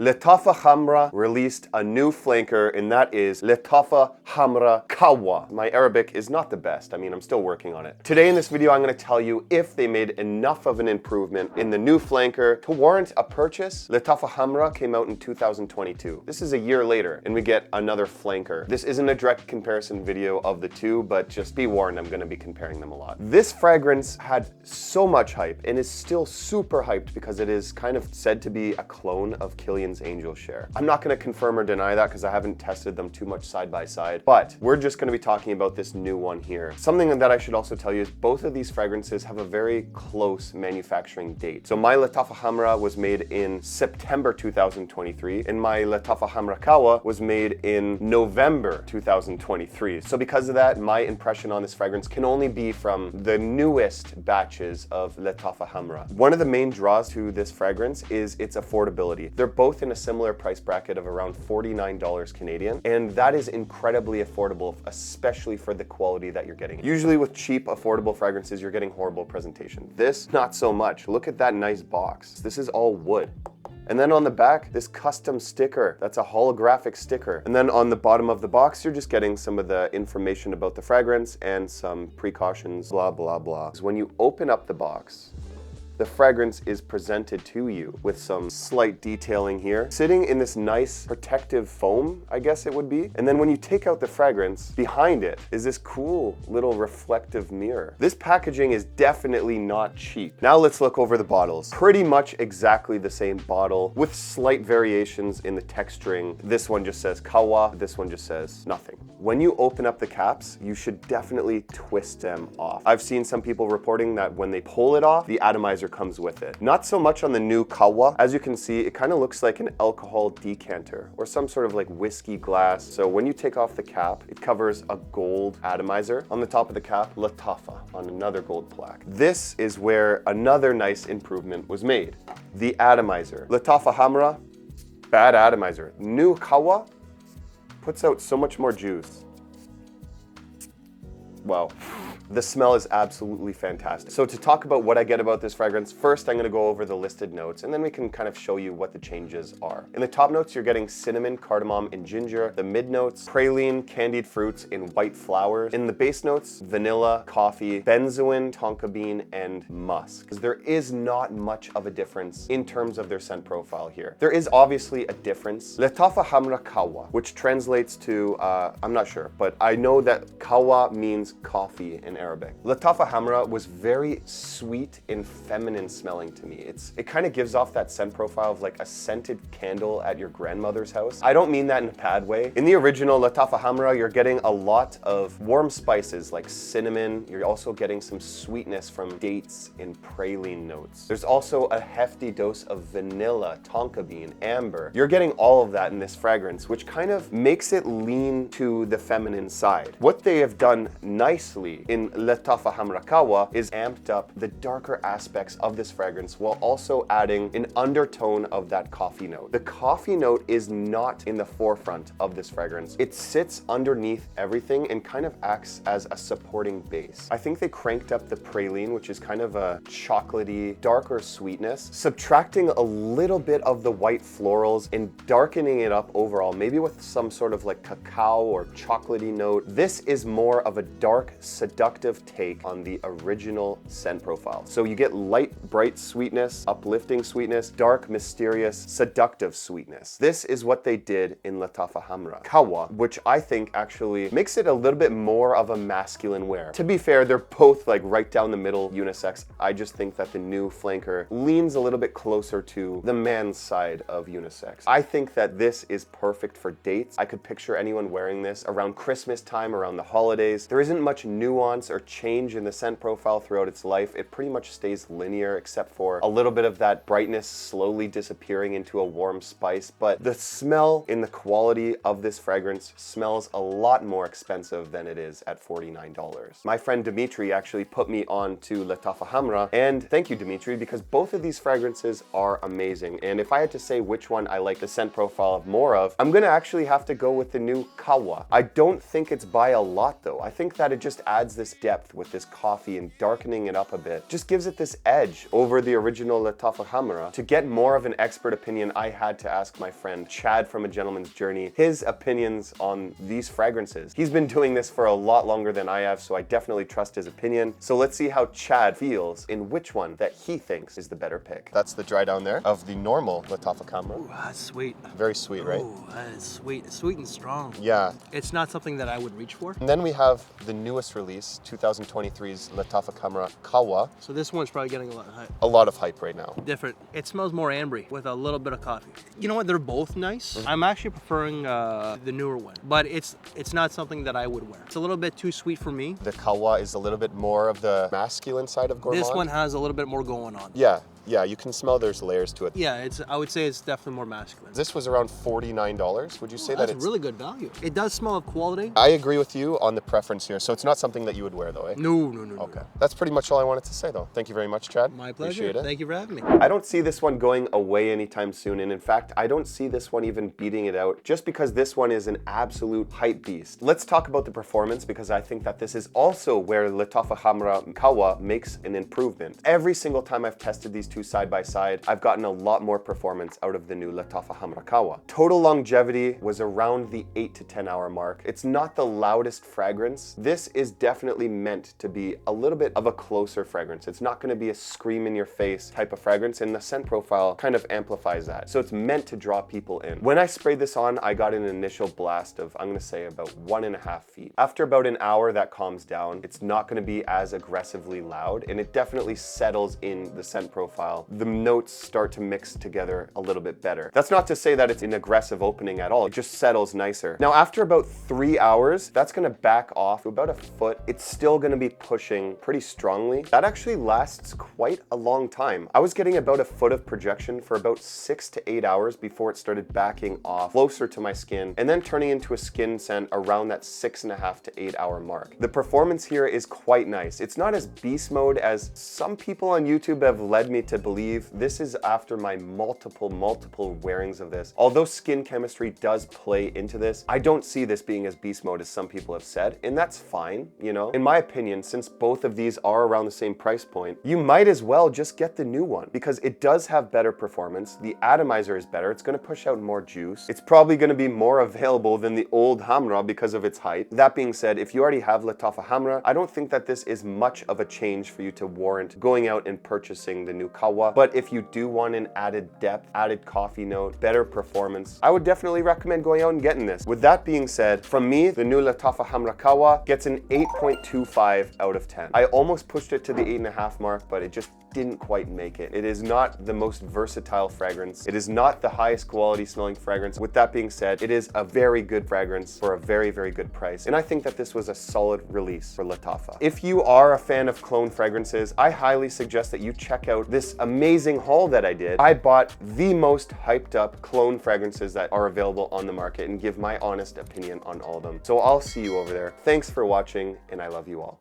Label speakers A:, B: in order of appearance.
A: Lattafa Khamrah released a new flanker, and that is Lattafa Khamrah Qahwa. My Arabic is not the best. I mean, I'm still working on it. Today in this video, I'm going to tell you if they made enough of an improvement in the new flanker to warrant a purchase. Lattafa Khamrah came out in 2022. This is a year later, and we get another flanker. This isn't a direct comparison video of the two, but just be warned, I'm going to be comparing them a lot. This fragrance had so much hype and is still super hyped because it is kind of said to be a clone of Kilian's Angel Share. I'm not going to confirm or deny that because I haven't tested them too much side by side, but we're just going to be talking about this new one here. Something that I should also tell you is both of these fragrances have a very close manufacturing date. So my Lattafa Khamrah was made in September 2023, and my Lattafa Khamrah Qahwa was made in November 2023. So because of that, my impression on this fragrance can only be from the newest batches of Lattafa Khamrah. One of the main draws to this fragrance is its affordability. They're both in a similar price bracket of around $49 Canadian, and that is incredibly affordable, especially for the quality that you're getting. Usually with cheap, affordable fragrances, you're getting horrible presentation. This, not so much. Look at that nice box. This is all wood. And then on the back, this custom sticker, that's a holographic sticker. And then on the bottom of the box, you're just getting some of the information about the fragrance and some precautions, blah, blah, blah. So when you open up the box, the fragrance is presented to you with some slight detailing here, sitting in this nice protective foam, I guess it would be. And then when you take out the fragrance, behind it is this cool little reflective mirror. This packaging is definitely not cheap. Now let's look over the bottles. Pretty much exactly the same bottle with slight variations in the texturing. This one just says Qahwa, this one just says nothing. When you open up the caps, you should definitely twist them off. I've seen some people reporting that when they pull it off, the atomizer comes with it. Not so much on the new Qahwa. As you can see, it kind of looks like an alcohol decanter or some sort of like whiskey glass. So when you take off the cap, it covers a gold atomizer. On the top of the cap, Lattafa on another gold plaque. This is where another nice improvement was made. The atomizer. Lattafa Khamrah, bad atomizer. New Qahwa puts out so much more juice. Wow. The smell is absolutely fantastic. So to talk about what I get about this fragrance, first I'm gonna go over the listed notes, and then we can kind of show you what the changes are. In the top notes, you're getting cinnamon, cardamom, and ginger. The mid notes, praline, candied fruits, and white flowers. In the base notes, vanilla, coffee, benzoin, tonka bean, and musk. There is not much of a difference in terms of their scent profile here. There is obviously a difference. Lattafa Khamrah Qahwa, which translates to, I'm not sure, but I know that Qahwa means coffee in Arabic. Lattafa Khamrah was very sweet and feminine smelling to me. It kind of gives off that scent profile of like a scented candle at your grandmother's house. I don't mean that in a bad way. In the original Lattafa Khamrah, you're getting a lot of warm spices like cinnamon. You're also getting some sweetness from dates and praline notes. There's also a hefty dose of vanilla, tonka bean, amber. You're getting all of that in this fragrance, which kind of makes it lean to the feminine side. What they have done nicely in Lattafa Khamrah Qahwa is amped up the darker aspects of this fragrance while also adding an undertone of that coffee note. The coffee note is not in the forefront of this fragrance. It sits underneath everything and kind of acts as a supporting base. I think they cranked up the praline, which is kind of a chocolatey, darker sweetness, subtracting a little bit of the white florals and darkening it up overall, maybe with some sort of like cacao or chocolatey note. This is more of a dark, seductive take on the original scent profile. So you get light, bright sweetness, uplifting sweetness, dark, mysterious, seductive sweetness. This is what they did in Lattafa Khamrah Qahwa, which I think actually makes it a little bit more of a masculine wear. To be fair, they're both like right down the middle unisex. I just think that the new flanker leans a little bit closer to the man's side of unisex. I think that this is perfect for dates. I could picture anyone wearing this around Christmas time, around the holidays. There isn't much nuance or change in the scent profile throughout its life. It pretty much stays linear except for a little bit of that brightness slowly disappearing into a warm spice, but the smell and the quality of this fragrance smells a lot more expensive than it is at $49. My friend Dimitri actually put me on to Lattafa Khamrah, and thank you Dimitri, because both of these fragrances are amazing, and if I had to say which one I like the scent profile of more of, I'm gonna actually have to go with the new Qahwa. I don't think it's by a lot though. I think that it just adds this depth with this coffee and darkening it up a bit. Just gives it this edge over the original Lattafa Khamrah. To get more of an expert opinion, I had to ask my friend Chad from A Gentleman's Journey his opinions on these fragrances. He's been doing this for a lot longer than I have, so I definitely trust his opinion. So let's see how Chad feels in which one that he thinks is the better pick. That's the dry down there of the normal Lattafa Khamrah.
B: Ooh, that's sweet.
A: Very sweet, right?
B: Oh, that is sweet. It's sweet and strong.
A: Yeah.
B: It's not something that I would reach for.
A: And then we have the newest release, 2023's Lattafa Khamrah Qahwa.
B: So this one's probably getting a lot of hype.
A: A lot of hype right now.
B: Different. It smells more ambery with a little bit of coffee. You know what? They're both nice. I'm actually preferring the newer one, but it's not something that I would wear. It's a little bit too sweet for me.
A: The Qahwa is a little bit more of the masculine side of gourmand.
B: This one has a little bit more going on.
A: Yeah, you can smell there's layers to it.
B: Yeah, I would say it's definitely more masculine.
A: This was around $49. Would you say that
B: it's really good value? It does smell of quality.
A: I agree with you on the preference here. So it's not something that you would wear though, eh?
B: No.
A: Okay. That's pretty much all I wanted to say though. Thank you very much, Chad.
B: My pleasure.
A: Appreciate it.
B: Thank you for having me.
A: I don't see this one going away anytime soon. And in fact, I don't see this one even beating it out just because this one is an absolute hype beast. Let's talk about the performance because I think that this is also where Lattafa Khamrah Qahwa makes an improvement. Every single time I've tested these two side by side, I've gotten a lot more performance out of the new Lattafa Khamrah Qahwa. Total longevity was around the 8 to 10 hour mark. It's not the loudest fragrance. This is definitely meant to be a little bit of a closer fragrance. It's not going to be a scream in your face type of fragrance, and the scent profile kind of amplifies that. So it's meant to draw people in. When I sprayed this on, I got an initial blast of, I'm going to say, about 1.5 feet. After about an hour, that calms down. It's not going to be as aggressively loud, and it definitely settles in the scent profile. The notes start to mix together a little bit better. That's not to say that it's an aggressive opening at all. It just settles nicer. Now, after about 3 hours, that's going to back off to about a foot. It's still going to be pushing pretty strongly. That actually lasts quite a long time. I was getting about a foot of projection for about 6 to 8 hours before it started backing off closer to my skin and then turning into a skin scent around that 6.5 to 8 hour mark. The performance here is quite nice. It's not as beast mode as some people on YouTube have led me to believe. This is after my multiple wearings of this. Although skin chemistry does play into this, I don't see this being as beast mode as some people have said, and that's fine, you know? In my opinion, since both of these are around the same price point, you might as well just get the new one because it does have better performance. The atomizer is better. It's going to push out more juice. It's probably going to be more available than the old Khamrah because of its hype. That being said, if you already have Lattafa Khamrah, I don't think that this is much of a change for you to warrant going out and purchasing the new Qahwa. But if you do want an added depth, added coffee note, better performance, I would definitely recommend going out and getting this. With that being said, from me, the new Lattafa Khamrah Qahwa gets an 8.25 out of 10. I almost pushed it to the 8.5 mark, but it just didn't quite make it. It is not the most versatile fragrance. It is not the highest quality smelling fragrance. With that being said, it is a very good fragrance for a very good price. And I think that this was a solid release for Lattafa. If you are a fan of cologne fragrances, I highly suggest that you check out this amazing haul that I did. I bought the most hyped up cologne fragrances that are available on the market and give my honest opinion on all of them. So I'll see you over there. Thanks for watching, and I love you all.